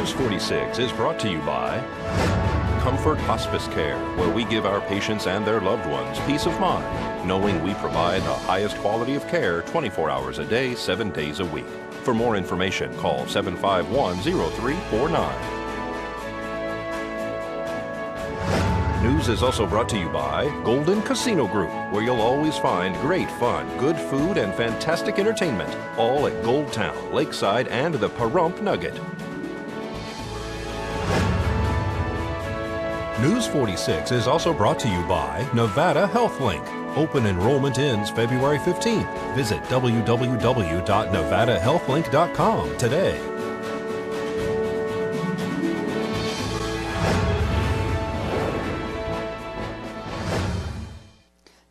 News 46 is brought to you by Comfort Hospice Care, where we give our patients and their loved ones peace of mind, knowing we provide the highest quality of care 24 hours a day, 7 days a week. For more information, call 751-0349. News is also brought to you by Golden Casino Group, where you'll always find great fun, good food, and fantastic entertainment, all at Gold Town, Lakeside, and the Pahrump Nugget. News 46 is also brought to you by Nevada HealthLink. Open enrollment ends February 15th. Visit www.nevadahealthlink.com today.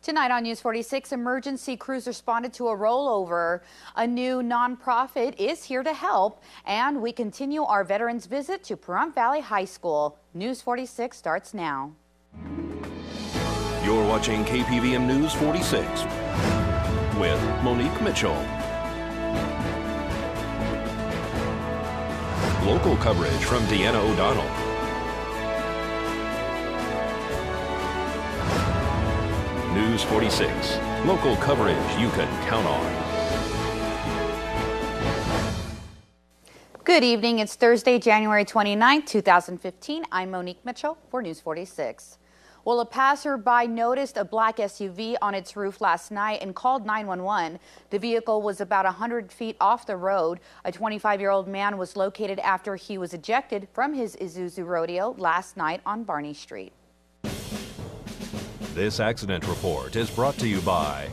Tonight on News 46, emergency crews responded to a rollover. A new nonprofit is here to help, and we continue our veterans visit to Pahrump Valley High School. News 46 starts now. You're watching KPVM News 46 with Monique Mitchell. Local coverage from Deanna O'Donnell. News 46, local coverage you can count on. Good evening. It's Thursday, January 29, 2015. I'm Monique Mitchell for News 46. Well, a passerby noticed a black SUV on its roof last night and called 911. The vehicle was about 100 feet off the road. A 25-year-old man was located after he was ejected from his Isuzu Rodeo last night on Barney Street. This accident report is brought to you by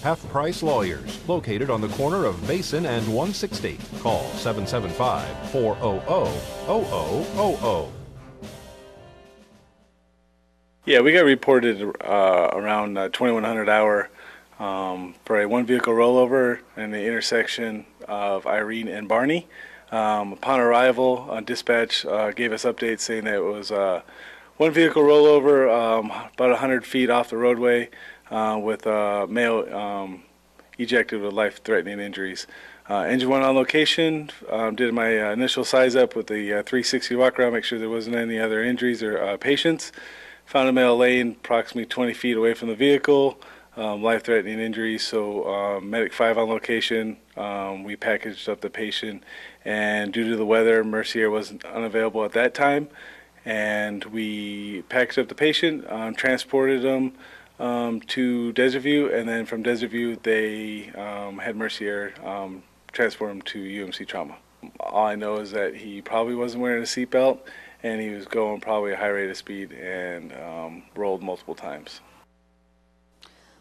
Half Price Lawyers, located on the corner of Basin and 160. Call 775-400-0000. Yeah, we got reported around 2100 hour for a one-vehicle rollover in the intersection of Irene and Barney. Upon arrival, dispatch gave us updates saying that it was one vehicle rollover about 100 feet off the roadway with a male ejected with life-threatening injuries. Engine went on location, did my initial size up with the 360 walk around, make sure there wasn't any other injuries or patients. Found a male laying approximately 20 feet away from the vehicle, life-threatening injuries, so Medic 5 on location. We packaged up the patient, and due to the weather, Mercier wasn't unavailable at that time. And we packaged up the patient, transported them to Desert View, and then from Desert View they had Mercier transport him to UMC Trauma. All I know is that he probably wasn't wearing a seatbelt, and he was going probably a high rate of speed and rolled multiple times.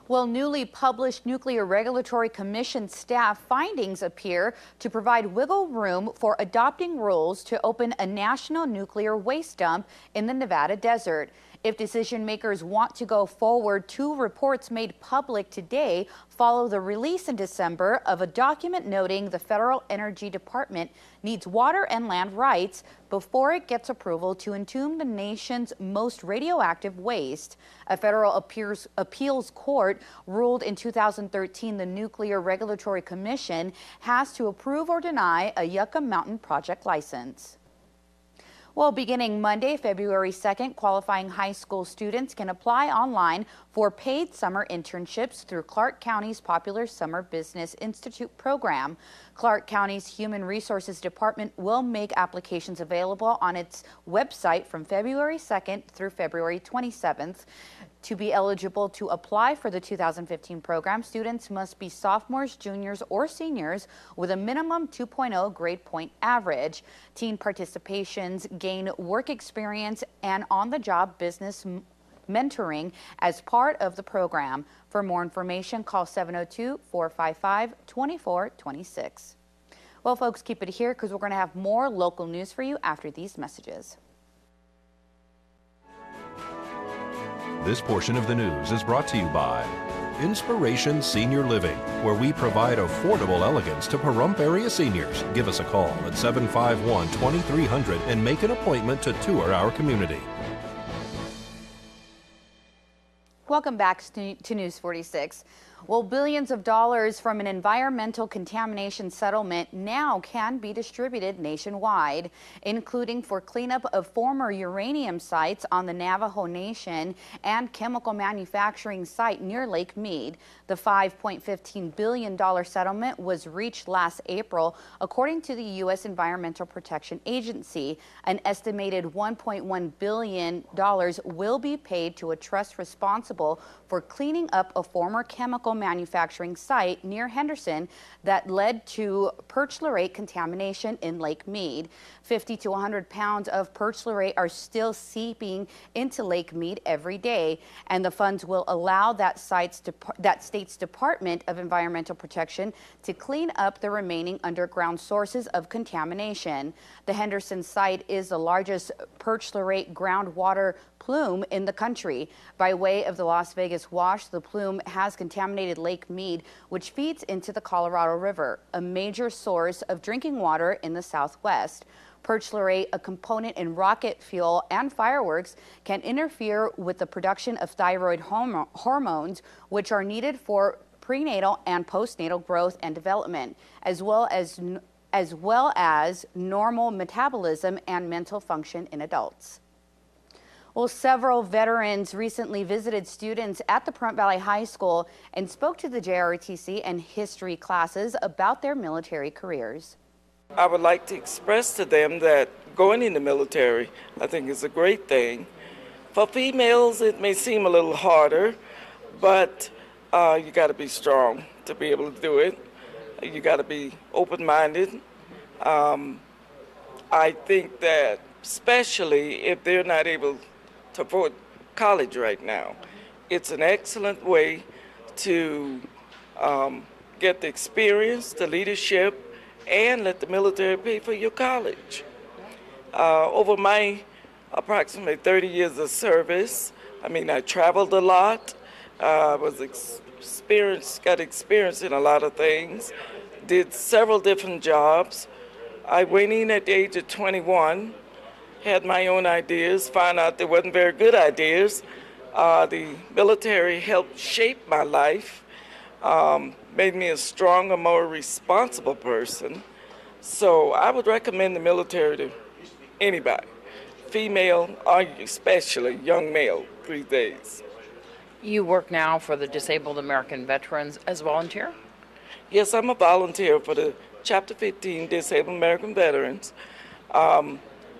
Well, newly published Nuclear Regulatory Commission staff findings appear to provide wiggle room for adopting rules to open a national nuclear waste dump in the Nevada desert. If decision makers want to go forward, two reports made public today follow the release in December of a document noting the Federal Energy Department needs water and land rights before it gets approval to entomb the nation's most radioactive waste. A federal appeals court ruled in 2013 the Nuclear Regulatory Commission has to approve or deny a Yucca Mountain project license. Well, beginning Monday, February 2nd, qualifying high school students can apply online for paid summer internships through Clark County's popular Summer Business Institute program. Clark County's Human Resources Department will make applications available on its website from February 2nd through February 27th. To be eligible to apply for the 2015 program, students must be sophomores, juniors, or seniors with a minimum 2.0 grade point average. Teen participations gain work experience and on-the-job business mentoring as part of the program. For more information, call 702-455-2426. Well, folks, keep it here because we're going to have more local news for you after these messages. This portion of the news is brought to you by Inspiration Senior Living, where we provide affordable elegance to Pahrump area seniors. Give us a call at 751-2300 and make an appointment to tour our community. Welcome back to News 46. Well, billions of dollars from an environmental contamination settlement now can be distributed nationwide, including for cleanup of former uranium sites on the Navajo Nation and chemical manufacturing site near Lake Mead. The $5.15 billion settlement was reached last April, according to the U.S. Environmental Protection Agency. An estimated $1.1 billion will be paid to a trust responsible for cleaning up a former chemical manufacturing site near Henderson that led to perchlorate contamination in Lake Mead. 50 to 100 pounds of perchlorate are still seeping into Lake Mead every day, and the funds will allow that state's Department of Environmental Protection to clean up the remaining underground sources of contamination. The Henderson site is the largest perchlorate groundwater plume in the country. By way of the Las Vegas Wash, the plume has contaminated Lake Mead, which feeds into the Colorado River, a major source of drinking water in the Southwest. Perchlorate, a component in rocket fuel and fireworks, can interfere with the production of thyroid hormones, which are needed for prenatal and postnatal growth and development, as well as normal metabolism and mental function in adults. Well, several veterans recently visited students at the Pahrump Valley High School and spoke to the JROTC and history classes about their military careers. I would like to express to them that going in the military, I think, is a great thing. For females, it may seem a little harder, but you got to be strong to be able to do it. You got to be open-minded. I think that especially if they're not able to afford college right now, it's an excellent way to get the experience, the leadership, and let the military pay for your college. Over my approximately 30 years of service, I traveled a lot, got experience in a lot of things, did several different jobs. I went in at the age of 21, had my own ideas, found out they wasn't very good ideas. The military helped shape my life, made me a stronger, more responsible person. So I would recommend the military to anybody, female or especially young male, these days. You work now for the Disabled American Veterans as a volunteer? Yes, I'm a volunteer for the Chapter 15 Disabled American Veterans.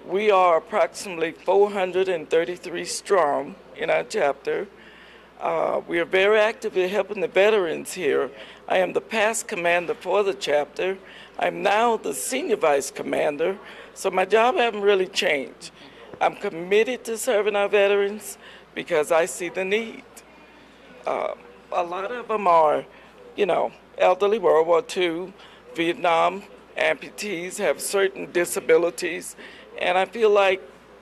We are approximately 433 strong in our chapter. We are very active in helping the veterans here. I am the past commander for the chapter. I'm now the senior vice commander, so my job hasn't really changed. I'm committed to serving our veterans because I see the need. A lot of them are, elderly, World War II, Vietnam, amputees, have certain disabilities, and I feel like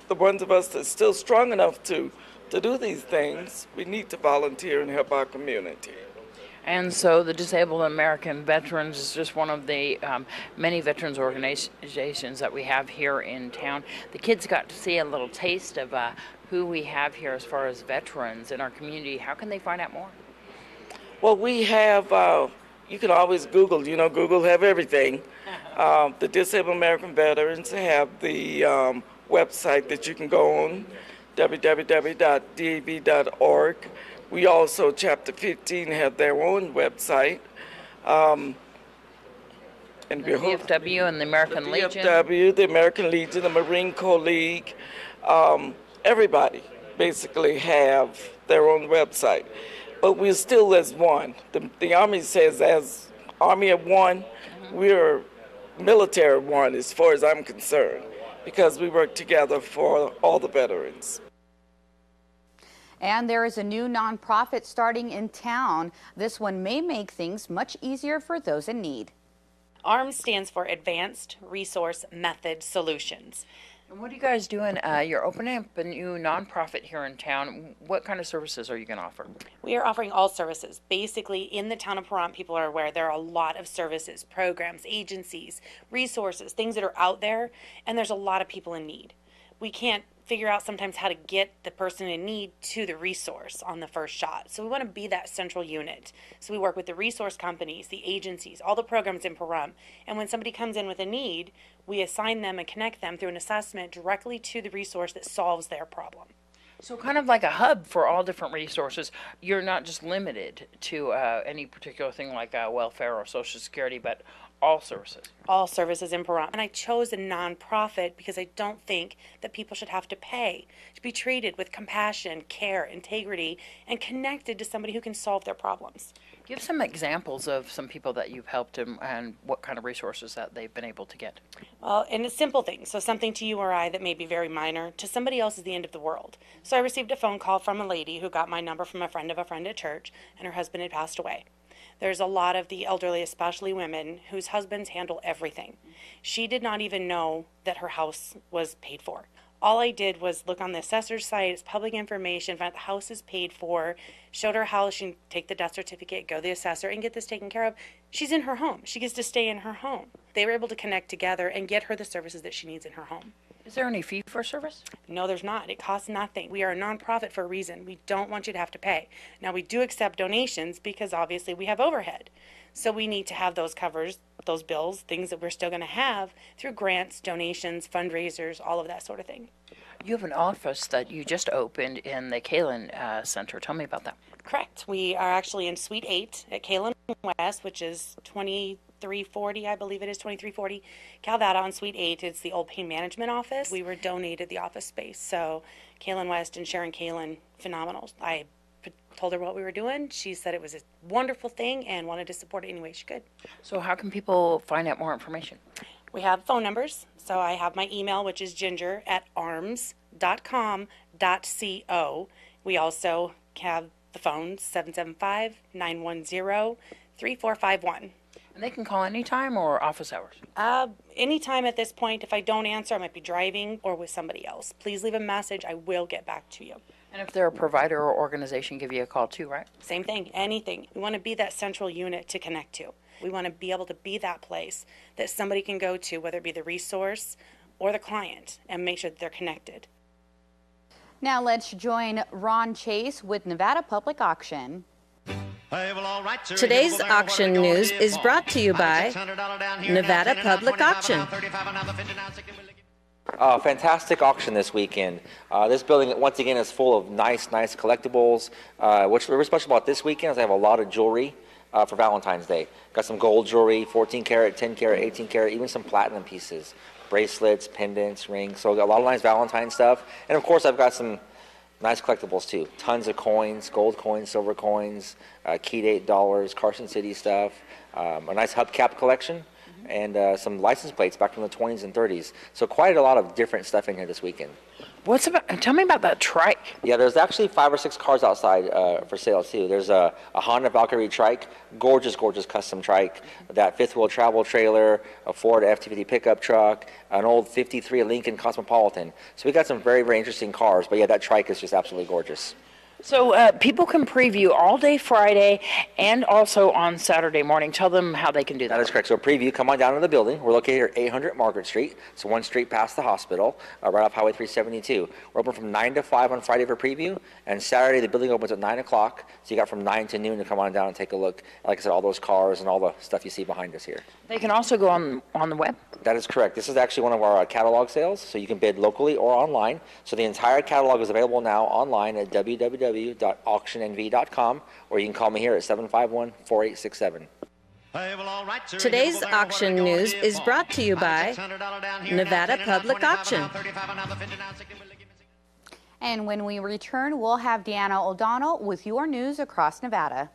the ones of us that's still strong enough to do these things, we need to volunteer and help our community. And so the Disabled American Veterans is just one of the many veterans organizations that we have here in town. The kids got to see a little taste of who we have here as far as veterans in our community. How can they find out more? Well, we have, you can always Google, Google have everything. The Disabled American Veterans have the website that you can go on, www.dav.org. We also, Chapter 15, have their own website. And the VFW and the American Legion. VFW, the American Legion, the Marine Corps League, everybody basically have their own website. But we're still as one. The Army says as Army of one, we're military one as far as I'm concerned, because we work together for all the veterans. And there is a new nonprofit starting in town. This one may make things much easier for those in need. ARMS stands for Advanced Resource Method Solutions. And what are you guys doing? You're opening up a new nonprofit here in town. What kind of services are you going to offer? We are offering all services. Basically, in the town of Pahrump, people are aware there are a lot of services, programs, agencies, resources, things that are out there, and there's a lot of people in need. we can't figure out sometimes how to get the person in need to the resource on the first shot. So we want to be that central unit. So we work with the resource companies, the agencies, all the programs in Pahrump. And when somebody comes in with a need, we assign them and connect them through an assessment directly to the resource that solves their problem. So kind of like a hub for all different resources. You're not just limited to any particular thing like welfare or Social Security, but all services. All services in Pahrump. And I chose a nonprofit because I don't think that people should have to pay to be treated with compassion, care, integrity, and connected to somebody who can solve their problems. Give some examples of some people that you've helped and what kind of resources that they've been able to get. Well, and it's simple things. So something to you or I that may be very minor, to somebody else is the end of the world. So I received a phone call from a lady who got my number from a friend at church, and her husband had passed away. There's a lot of the elderly, especially women, whose husbands handle everything. She did not even know that her house was paid for. All I did was look on the assessor's site, it's public information, find out the house is paid for, showed her how she can take the death certificate, go to the assessor, and get this taken care of. She's in her home. She gets to stay in her home. They were able to connect together and get her the services that she needs in her home. Is there any fee for service? No, there's not. It costs nothing. We are a nonprofit for a reason. We don't want you to have to pay. Now, we do accept donations because obviously we have overhead. So we need to have those covers, those bills, things that we're still going to have through grants, donations, fundraisers, all of that sort of thing. You have an office that you just opened in the Kalen Center. Tell me about that. Correct. We are actually in Suite 8 at Kalen West, which is 2340, I believe it is 2340 Calvada on Suite 8. It's the old pain management office. We were donated the office space. So Kalen West and Sharon Kalen, phenomenal. I told her what we were doing. She said it was a wonderful thing and wanted to support it any way she could. So how can people find out more information? We have phone numbers. So I have my email, which is ginger@arms.com.co. We also have the phone 775-910-3451. And they can call anytime or office hours? Anytime at this point. If I don't answer, I might be driving or with somebody else. Please leave a message. I will get back to you. And if they're a provider or organization, give you a call too, right? Same thing, anything. We want to be that central unit to connect to. We want to be able to be that place that somebody can go to, whether it be the resource or the client, and make sure that they're connected. Now let's join Ron Chase with Nevada Public Auction. Today's auction news is brought to you by Nevada Public Auction. Fantastic auction this weekend. This building, once again, is full of nice collectibles. What's really special about this weekend is I have a lot of jewelry for Valentine's Day. Got some gold jewelry, 14 karat, 10 karat, 18 karat, even some platinum pieces, bracelets, pendants, rings. So I got a lot of nice Valentine stuff. And of course, I've got some nice collectibles too. Tons of coins, gold coins, silver coins, key date dollars, Carson City stuff, a nice hubcap collection, and some license plates back from the 20s and 30s. So quite a lot of different stuff in here this weekend. Tell me about that trike. Yeah, there's actually 5 or 6 cars outside for sale too. There's a Honda Valkyrie trike, gorgeous custom trike, that fifth wheel travel trailer, a Ford F-250 pickup truck, an old 53 Lincoln Cosmopolitan. So we got some very interesting cars, but yeah, that trike is just absolutely gorgeous. So people can preview all day Friday and also on Saturday morning. Tell them how they can do that. That is correct. So preview, come on down to the building. We're located here at 800 Margaret Street. So one street past the hospital, right off Highway 372. We're open from 9 to 5 on Friday for preview. And Saturday, the building opens at 9 o'clock. So you got from 9 to noon to come on down and take a look. Like I said, all those cars and all the stuff you see behind us here. They can also go on the web? That is correct. This is actually one of our catalog sales. So you can bid locally or online. So the entire catalog is available now online at www.auctionnv.com, or you can call me here at 751-4867. Today's auction news is brought to you by Nevada Public Auction. And when we return, we'll have Deanna O'Donnell with your news across Nevada.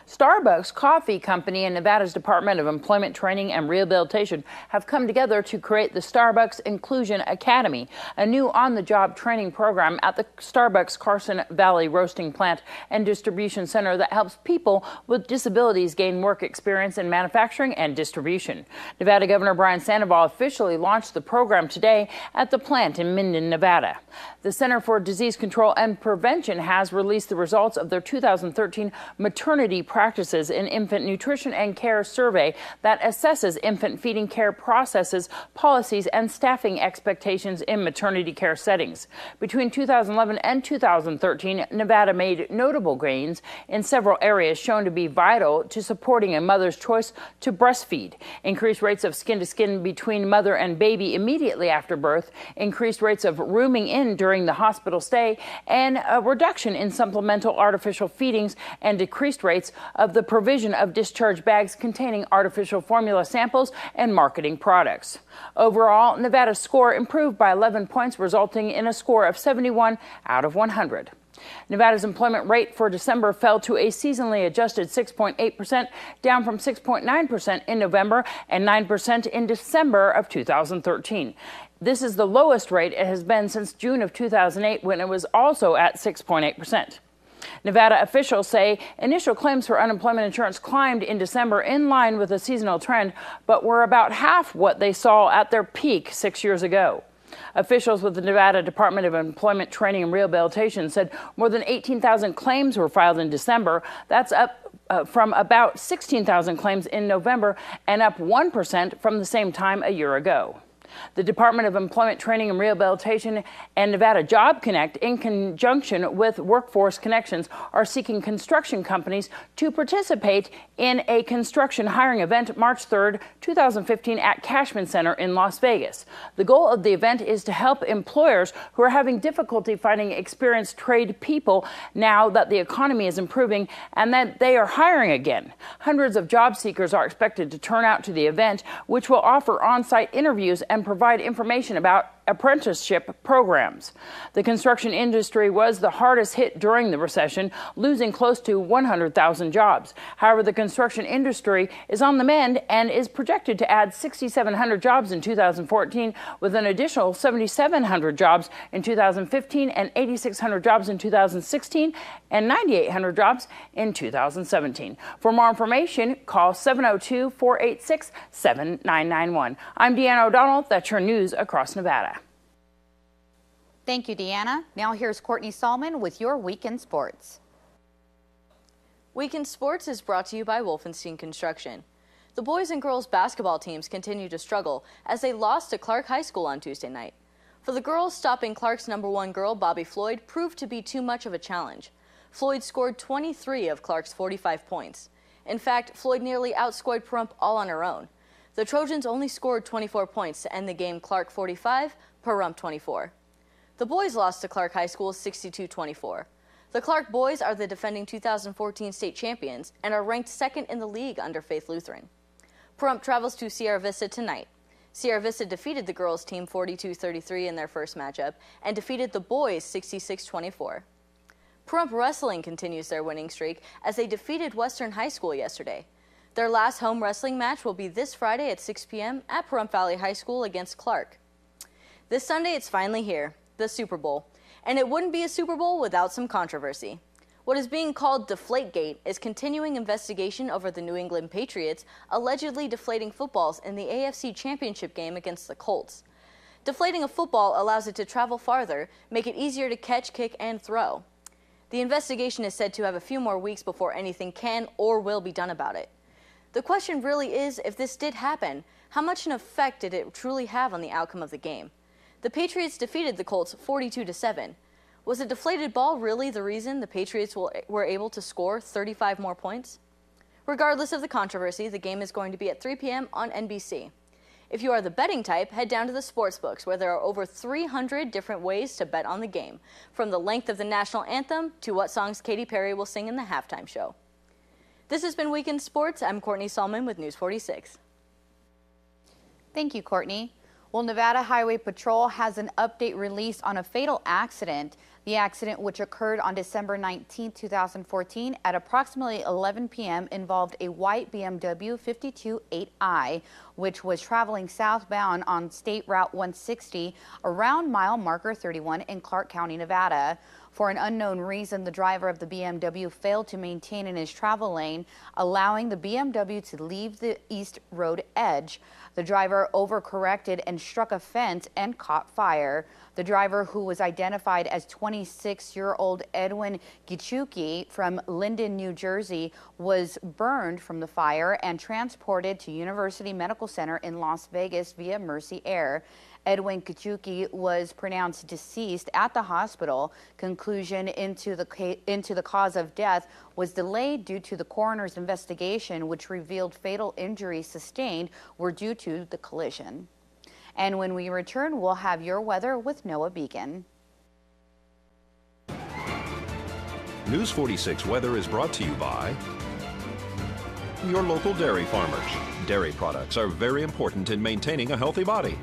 Starbucks Coffee Company and Nevada's Department of Employment Training and Rehabilitation have come together to create the Starbucks Inclusion Academy, a new on-the-job training program at the Starbucks Carson Valley Roasting Plant and Distribution Center that helps people with disabilities gain work experience in manufacturing and distribution. Nevada Governor Brian Sandoval officially launched the program today at the plant in Minden, Nevada. The Center for Disease Control and Prevention has released the results of their 2013 maternity Practices in Infant Nutrition and Care survey that assesses infant feeding care processes, policies, and staffing expectations in maternity care settings. Between 2011 and 2013, Nevada made notable gains in several areas shown to be vital to supporting a mother's choice to breastfeed. Increased rates of skin-to-skin between mother and baby immediately after birth, increased rates of rooming in during the hospital stay, and a reduction in supplemental artificial feedings and decreased rates of the provision of discharge bags containing artificial formula samples and marketing products. Overall, Nevada's score improved by 11 points, resulting in a score of 71 out of 100. Nevada's employment rate for December fell to a seasonally adjusted 6.8%, down from 6.9% in November and 9% in December of 2013. This is the lowest rate it has been since June of 2008, when it was also at 6.8%. Nevada officials say initial claims for unemployment insurance climbed in December in line with a seasonal trend, but were about half what they saw at their peak 6 years ago. Officials with the Nevada Department of Employment Training and Rehabilitation said more than 18,000 claims were filed in December. That's up from about 16,000 claims in November and up 1% from the same time a year ago. The Department of Employment Training and Rehabilitation and Nevada Job Connect, in conjunction with Workforce Connections, are seeking construction companies to participate in a construction hiring event March 3rd, 2015 at Cashman Center in Las Vegas. The goal of the event is to help employers who are having difficulty finding experienced trade people now that the economy is improving and that they are hiring again. Hundreds of job seekers are expected to turn out to the event, which will offer on-site interviews and provide information about apprenticeship programs. The construction industry was the hardest hit during the recession, losing close to 100,000 jobs. However, the construction industry is on the mend and is projected to add 6,700 jobs in 2014, with an additional 7,700 jobs in 2015 and 8,600 jobs in 2016 and 9,800 jobs in 2017. For more information, call 702-486-7991. I'm Deanna O'Donnell. That's your news across Nevada. Thank you, Deanna. Now here's Courtney Salmon with your Weekend Sports. Weekend Sports is brought to you by Wolfenstein Construction. The boys and girls basketball teams continue to struggle as they lost to Clark High School on Tuesday night. For the girls, stopping Clark's #1 girl, Bobby Floyd, proved to be too much of a challenge. Floyd scored 23 of Clark's 45 points. In fact, Floyd nearly outscored Pahrump all on her own. The Trojans only scored 24 points to end the game, Clark 45, Pahrump 24. The boys lost to Clark High School 62-24. The Clark boys are the defending 2014 state champions and are ranked second in the league under Faith Lutheran. Pahrump travels to Sierra Vista tonight. Sierra Vista defeated the girls team 42-33 in their first matchup and defeated the boys 66-24. Pahrump wrestling continues their winning streak as they defeated Western High School yesterday. Their last home wrestling match will be this Friday at 6 p.m. at Pahrump Valley High School against Clark. This Sunday, it's finally here, the Super Bowl. And it wouldn't be a Super Bowl without some controversy. What is being called Deflategate is continuing investigation over the New England Patriots allegedly deflating footballs in the AFC Championship game against the Colts. Deflating a football allows it to travel farther, make it easier to catch, kick, and throw. The investigation is said to have a few more weeks before anything can or will be done about it. The question really is, if this did happen, how much an effect did it truly have on the outcome of the game? The Patriots defeated the Colts 42-7. Was a deflated ball really the reason the Patriots were able to score 35 more points? Regardless of the controversy, the game is going to be at 3 p.m. on NBC. If you are the betting type, head down to the sports books, where there are over 300 different ways to bet on the game, from the length of the national anthem to what songs Katy Perry will sing in the halftime show. This has been Weekend Sports. I'm Courtney Salmon with News 46. Thank you, Courtney. Well, Nevada Highway Patrol has an update released on a fatal accident. The accident, which occurred on December 19, 2014 at approximately 11 p.m. involved a white BMW 52 8i which was traveling southbound on State Route 160 around mile marker 31 in Clark County, Nevada. For an unknown reason, the driver of the BMW failed to maintain in his travel lane, allowing the BMW to leave the east road edge. The driver overcorrected and struck a fence and caught fire. The driver, who was identified as 26-year-old Edwin Gichuki from Linden, New Jersey, was burned from the fire and transported to University Medical Center in Las Vegas via Mercy Air. Edwin Gichuki was pronounced deceased at the hospital. Conclusion into the cause of death was delayed due to the coroner's investigation, which revealed fatal injuries sustained were due to the collision. And when we return, we'll have your weather with Noah Beacon. News 46 weather is brought to you by your local dairy farmers. Dairy products are very important in maintaining a healthy body.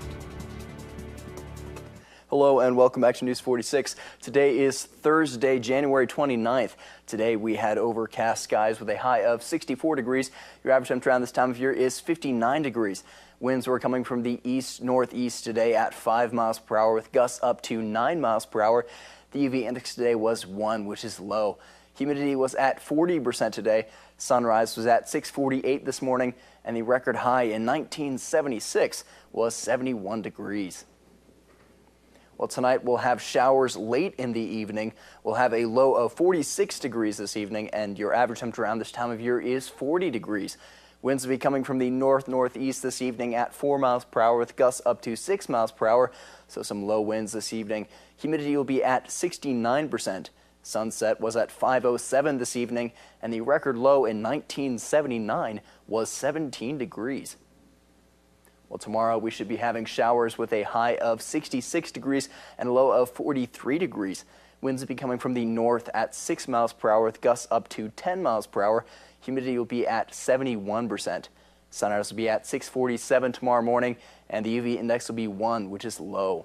Hello and welcome back to News 46. Today is Thursday, January 29th. Today we had overcast skies with a high of 64 degrees. Your average temperature around this time of year is 59 degrees. Winds were coming from the east-northeast today at 5 miles per hour with gusts up to 9 miles per hour. The UV index today was 1, which is low. Humidity was at 40% today. Sunrise was at 6:48 this morning, and the record high in 1976 was 71 degrees. Well, tonight we'll have showers late in the evening. We'll have a low of 46 degrees this evening, and your average temperature around this time of year is 40 degrees. Winds will be coming from the north-northeast this evening at 4 miles per hour with gusts up to 6 miles per hour, so some low winds this evening. Humidity will be at 69%. Sunset was at 5:07 this evening, and the record low in 1979 was 17 degrees. Well, tomorrow we should be having showers with a high of 66 degrees and a low of 43 degrees. Winds will be coming from the north at 6 miles per hour with gusts up to 10 miles per hour. Humidity will be at 71%. Sunrise will be at 6:47 tomorrow morning, and the UV index will be 1, which is low.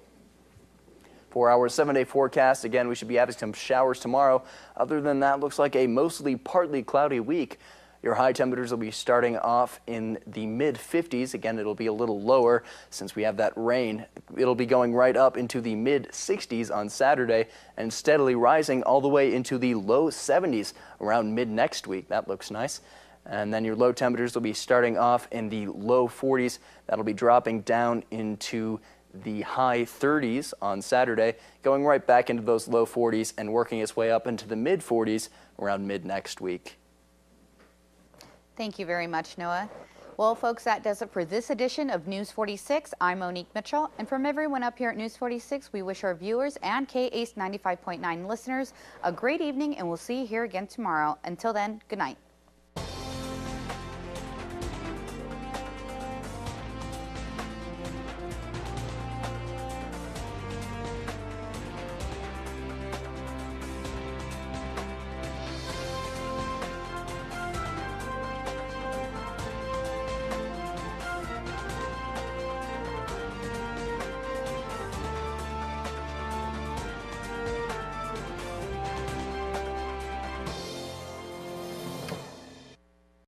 4 hour 7-day forecast. Again, we should be having some showers tomorrow. Other than that, looks like a mostly partly cloudy week. Your high temperatures will be starting off in the mid-50s. Again, it'll be a little lower since we have that rain. It'll be going right up into the mid-60s on Saturday and steadily rising all the way into the low 70s around mid-next week. That looks nice. And then your low temperatures will be starting off in the low 40s. That'll be dropping down into the high 30s on Saturday, going right back into those low 40s and working its way up into the mid-40s around mid-next week. Thank you very much, Noah. Well, folks, that does it for this edition of News 46. I'm Monique Mitchell, and from everyone up here at News 46, we wish our viewers and KACE 95.9 listeners a great evening, and we'll see you here again tomorrow. Until then, good night.